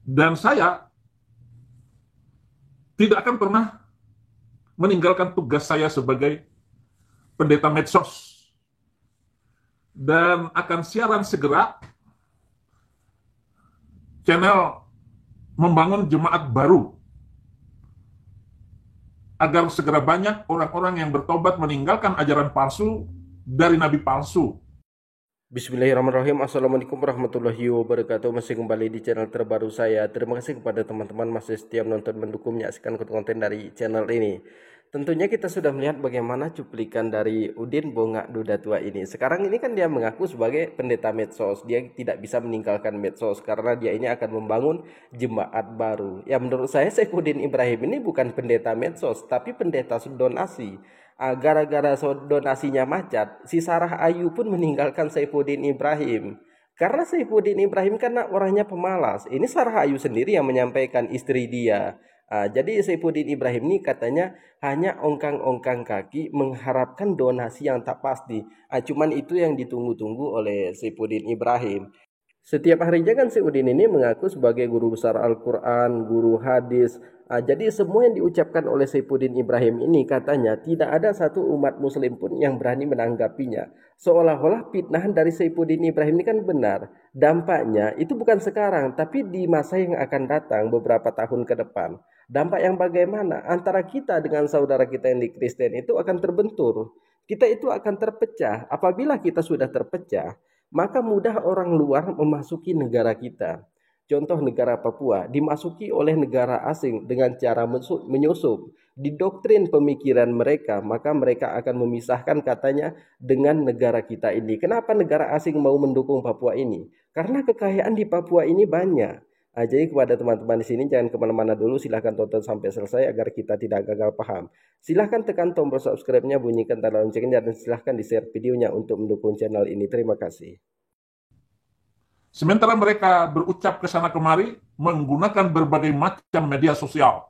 Dan saya tidak akan pernah meninggalkan tugas saya sebagai pendeta medsos dan akan siaran segera channel membangun jemaat baru agar segera banyak orang-orang yang bertobat meninggalkan ajaran palsu dari nabi palsu. Bismillahirrahmanirrahim. Assalamualaikum warahmatullahi wabarakatuh. Masih kembali di channel terbaru saya. Terima kasih kepada teman-teman masih setia menonton, mendukung, menyaksikan konten dari channel ini. Tentunya kita sudah melihat bagaimana cuplikan dari Udin Bongak Duda Tua ini. Sekarang ini kan dia mengaku sebagai pendeta medsos. Dia tidak bisa meninggalkan medsos karena dia ini akan membangun jemaat baru. Ya, menurut saya Saifuddin Ibrahim ini bukan pendeta medsos, tapi pendeta donasi. Gara-gara donasinya macet, si Sarah Ayu pun meninggalkan Saifuddin Ibrahim. Karena Saifuddin Ibrahim kan orangnya pemalas. Ini Sarah Ayu sendiri yang menyampaikan, istri dia. Jadi Saifuddin Ibrahim ini katanya hanya ongkang-ongkang kaki mengharapkan donasi yang tak pasti. Cuman itu yang ditunggu-tunggu oleh Saifuddin Ibrahim. Setiap harinya kan si Udin ini mengaku sebagai guru besar Al-Quran, guru hadis. Jadi semua yang diucapkan oleh Saifuddin Ibrahim ini katanya tidak ada satu umat muslim pun yang berani menanggapinya. Seolah-olah fitnahan dari Saifuddin Ibrahim ini kan benar. Dampaknya itu bukan sekarang, tapi di masa yang akan datang beberapa tahun ke depan. Dampak yang bagaimana antara kita dengan saudara kita yang di Kristen itu akan terbentur. Kita itu akan terpecah. Apabila kita sudah terpecah, maka mudah orang luar memasuki negara kita. Contoh negara Papua dimasuki oleh negara asing dengan cara menyusup, didoktrin pemikiran mereka, maka mereka akan memisahkan katanya dengan negara kita ini. Kenapa negara asing mau mendukung Papua ini? Karena kekayaan di Papua ini banyak. Jadi kepada teman-teman di sini jangan kemana-mana dulu, silahkan tonton sampai selesai agar kita tidak gagal paham. Silahkan tekan tombol subscribe-nya, bunyikan tanda loncengnya, dan silahkan di-share videonya untuk mendukung channel ini. Terima kasih. Sementara mereka berucap ke sana kemari menggunakan berbagai macam media sosial.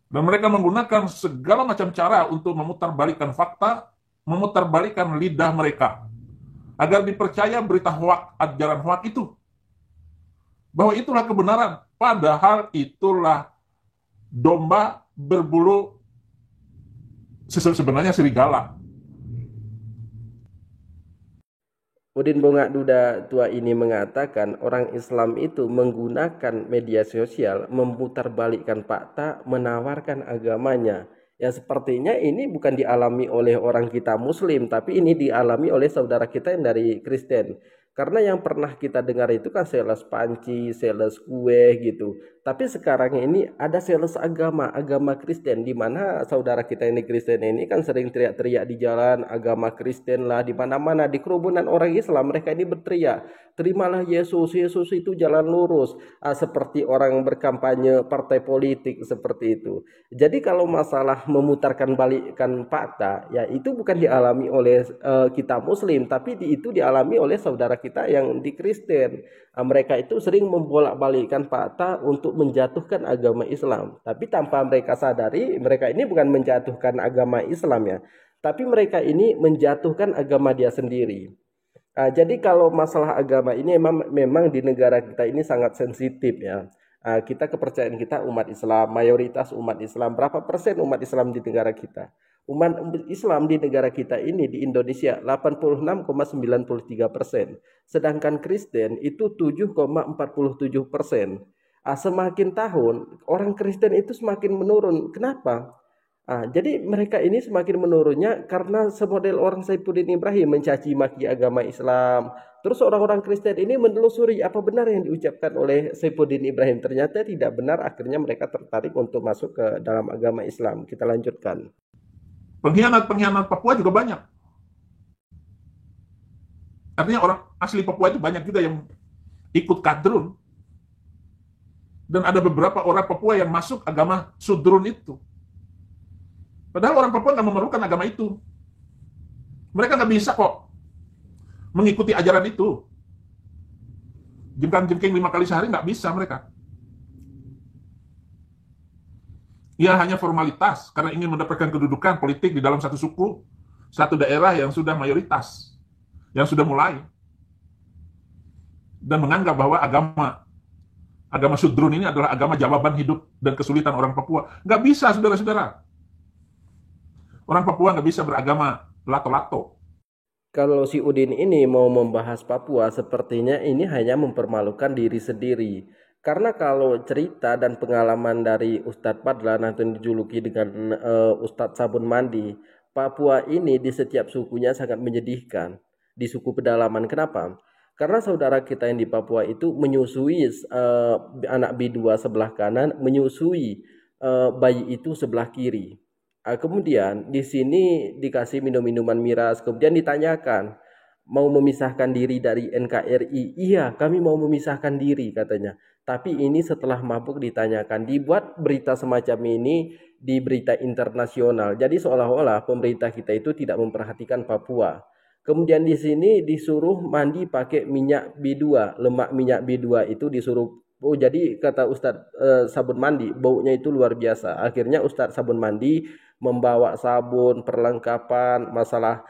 Dan mereka menggunakan segala macam cara untuk memutarbalikkan fakta, memutarbalikkan lidah mereka, agar dipercaya berita hoak, ajaran hoak itu. Bahwa itulah kebenaran, padahal itulah domba berbulu sebenarnya serigala. Udin Bongak Duda Tua ini mengatakan orang Islam itu menggunakan media sosial memutarbalikkan fakta, menawarkan agamanya. Ya sepertinya ini bukan dialami oleh orang kita Muslim, tapi ini dialami oleh saudara kita yang dari Kristen. Karena yang pernah kita dengar itu kan sales panci, sales kue gitu. Tapi sekarang ini ada sales agama, agama Kristen, di mana saudara kita ini Kristen ini kan sering teriak-teriak di jalan, agama Kristen lah, di mana-mana di kerumunan orang Islam mereka ini berteriak, terimalah Yesus, Yesus itu jalan lurus, seperti orang berkampanye partai politik seperti itu. Jadi kalau masalah memutarkan balikkan fakta, ya itu bukan dialami oleh kita Muslim, tapi itu dialami oleh saudara kita yang di Kristen. Mereka itu sering membolak-balikkan fakta untuk menjatuhkan agama Islam. Tapi tanpa mereka sadari, mereka ini bukan menjatuhkan agama Islam ya, tapi mereka ini menjatuhkan agama dia sendiri. Jadi kalau masalah agama ini memang di negara kita ini sangat sensitif ya. Kita kepercayaan kita umat Islam, mayoritas umat Islam. Berapa persen umat Islam di negara kita? Umat Islam di negara kita ini di Indonesia 86,93%. Sedangkan Kristen itu 7,47%. Semakin tahun orang Kristen itu semakin menurun. Kenapa? Jadi mereka ini semakin menurunnya karena semodel orang Saifuddin Ibrahim mencaci maki agama Islam. Terus orang-orang Kristen ini menelusuri apa benar yang diucapkan oleh Saifuddin Ibrahim. Ternyata tidak benar, akhirnya mereka tertarik untuk masuk ke dalam agama Islam. Kita lanjutkan. Pengkhianat-pengkhianat Papua juga banyak. Artinya orang asli Papua itu banyak juga yang ikut kadrun. Dan ada beberapa orang Papua yang masuk agama sudrun itu. Padahal orang Papua nggak memerlukan agama itu. Mereka nggak bisa kok mengikuti ajaran itu. Jengkang-jengking 5 kali sehari nggak bisa mereka. Ya hanya formalitas, karena ingin mendapatkan kedudukan politik di dalam satu suku, satu daerah yang sudah mayoritas, yang sudah mulai. Dan menganggap bahwa Agama Sudrun ini adalah agama jawaban hidup dan kesulitan orang Papua. Nggak bisa, saudara-saudara. Orang Papua nggak bisa beragama lato-lato. Kalau si Udin ini mau membahas Papua, sepertinya ini hanya mempermalukan diri sendiri. Karena kalau cerita dan pengalaman dari Ustadz Padlan atau yang dijuluki dengan Ustadz Sabun Mandi, Papua ini di setiap sukunya sangat menyedihkan. Di suku pedalaman, kenapa? Karena saudara kita yang di Papua itu menyusui anak B2 sebelah kanan, menyusui bayi itu sebelah kiri. Kemudian di sini dikasih minum-minuman miras, kemudian ditanyakan, mau memisahkan diri dari NKRI? Iya, kami mau memisahkan diri katanya. Tapi ini setelah mabuk ditanyakan, dibuat berita semacam ini di berita internasional. Jadi seolah-olah pemerintah kita itu tidak memperhatikan Papua. Kemudian di sini disuruh mandi pakai minyak B2, lemak minyak B2 itu disuruh. Oh, jadi kata Ustadz sabun mandi, baunya itu luar biasa. Akhirnya Ustadz sabun mandi membawa sabun, perlengkapan, masalah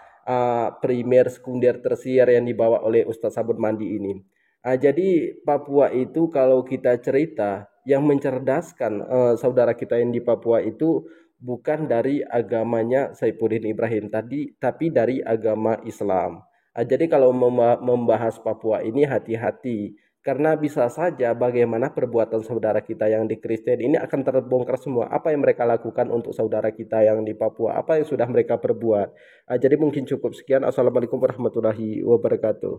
primer, sekunder, tersier yang dibawa oleh Ustadz Sabun Mandi ini. Jadi Papua itu kalau kita cerita yang mencerdaskan saudara kita yang di Papua itu bukan dari agamanya Saifuddin Ibrahim tadi, tapi dari agama Islam. Jadi kalau membahas Papua ini hati-hati. Karena bisa saja bagaimana perbuatan saudara kita yang di Kristen ini akan terbongkar semua. Apa yang mereka lakukan untuk saudara kita yang di Papua, apa yang sudah mereka perbuat. Jadi mungkin cukup sekian. Assalamualaikum warahmatullahi wabarakatuh.